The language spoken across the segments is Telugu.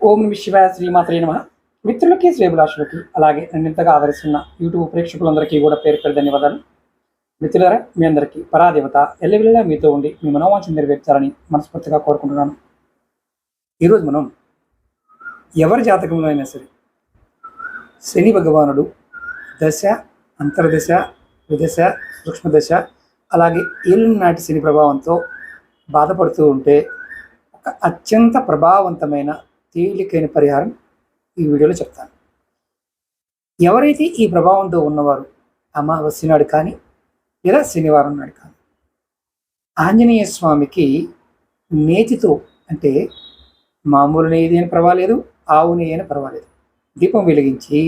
ఓం నమ శివాయ శ్రీమాత్రే నమః. మిత్రులకి శ్రేభిలాషులకి అలాగే నన్ను ఇంతగా ఆదరిస్తున్న యూట్యూబ్ ప్రేక్షకులందరికీ కూడా పేరు పేరు ధన్యవాదాలు. మిత్రులారా, మీ అందరికీ పరాదేవత ఎల్లవెల్లా మీతో ఉండి మీ మనోవాంఛను నెరవేర్చాలని మనస్ఫూర్తిగా కోరుకుంటున్నాను. ఈరోజు మనం ఎవరి జాతకంలో అయినా సరే శని భగవానుడు దశ, అంతర్దశ, విదశ, సూక్ష్మదశ అలాగే ఏళ్ళు నాటి శని ప్రభావంతో బాధపడుతూ ఉంటే ఒక అత్యంత ప్రభావవంతమైన తేలికైన పరిహారం ఈ వీడియోలో చెప్తాను. ఎవరైతే ఈ ప్రభావంతో ఉన్నవారు అమావాస్య నాడు కానీ లేదా శనివారం నాడు కానీ ఆంజనేయ స్వామికి నేతితో, అంటే మామూలు నెయ్యి అయినా పర్వాలేదు, ఆవు నెయ్యి అయినా పర్వాలేదు, దీపం వెలిగించి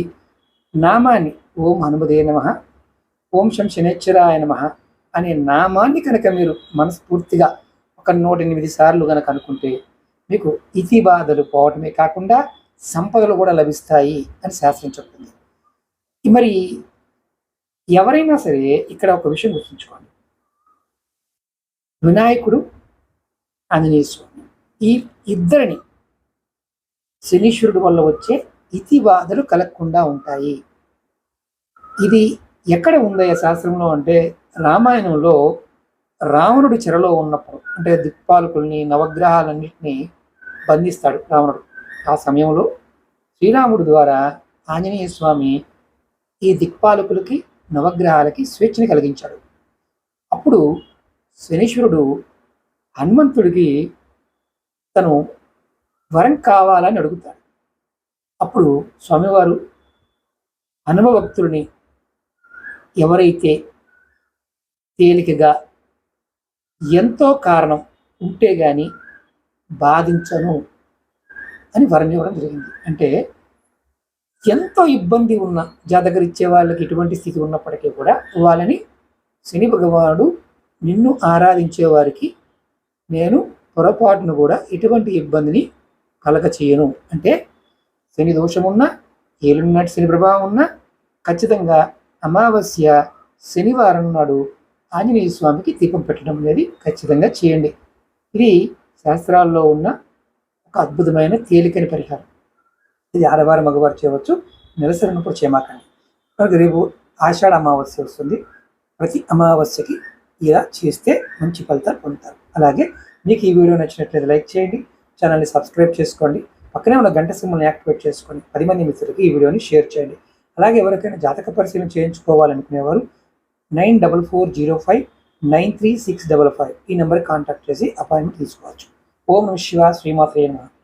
నామాన్ని ఓం హనుమదే నమః, ఓం శం శనేశ్వరాయ నమః అనే నామాన్ని కనుక మీరు మనస్ఫూర్తిగా ఒక 108 సార్లు కనుక అనుకుంటే మీకు ఇతి బాధలు పోవటమే కాకుండా సంపదలు కూడా లభిస్తాయి అని శాస్త్రం చెప్తుంది. మరి ఎవరైనా సరే ఇక్కడ ఒక విషయం గుర్తుంచుకోండి, వినాయకుడు, ఆంజనేయ స్వామి, ఈ ఇద్దరిని శనీశ్వరుడు వల్ల వచ్చే ఇతి బాధలు కలగకుండా ఉంటాయి. ఇది ఎక్కడ ఉందయ్య శాస్త్రంలో అంటే రామాయణంలో రావణుడు చెరలో ఉన్నప్పుడు, అంటే దిక్పాలకుల్ని నవగ్రహాలన్నింటినీ బంధిస్తాడు రావణుడు. ఆ సమయంలో శ్రీరాముడు ద్వారా ఆంజనేయ స్వామి ఈ దిక్పాలకులకి నవగ్రహాలకి స్వేచ్ఛని కలిగించాడు. అప్పుడు శనీశ్వరుడు హనుమంతుడికి తను వరం కావాలని అడుగుతాడు. అప్పుడు స్వామివారు హనుమభక్తుడిని ఎవరైతే తేలికగా ఎంతో కారణం ఉంటే గాని బాధించను అని వరం ఇవ్వడం జరిగింది. అంటే ఎంతో ఇబ్బంది ఉన్న జాతకరిచ్చే వాళ్ళకి ఎటువంటి స్థితి ఉన్నప్పటికీ కూడా వాళ్ళని శని భగవానుడు నిన్ను ఆరాధించే వారికి నేను పొరపాటును కూడా ఎటువంటి ఇబ్బందిని కలగ చేయను, అంటే శని దోషమున్నా, ఏలునాటి శని ప్రభావం ఉన్నా ఖచ్చితంగా అమావాస్య శనివారం నాడు ఆంజనేయ స్వామికి దీపం పెట్టడం అనేది ఖచ్చితంగా చేయండి. ఇది శాస్త్రాల్లో ఉన్న ఒక అద్భుతమైన తేలికైన పరిహారం. ఇది ఆడవారు మగవారు చేయవచ్చు, నెలసరినప్పుడు చేయమాకండి. మనకు రేపు ఆషాఢ అమావాస్య వస్తుంది. ప్రతి అమావాస్యకి ఇలా చేస్తే మంచి ఫలితాలు పొందుతారు. అలాగే మీకు ఈ వీడియో నచ్చినట్లయితే లైక్ చేయండి, ఛానల్ని సబ్స్క్రైబ్ చేసుకోండి, పక్కనే ఉన్న గంట సింబల్ని యాక్టివేట్ చేసుకోండి, 10 మంది మిత్రులకి ఈ వీడియోని షేర్ చేయండి. అలాగే ఎవరికైనా జాతక పరిశీలన చేయించుకోవాలనుకునేవారు 9440593655 ఈ నెంబర్కి కాంటాక్ట్ చేసి అపాయింట్మెంట్ తీసుకోవచ్చు. ఓం నమః శివాయ శ్రీమాత్రే నమః.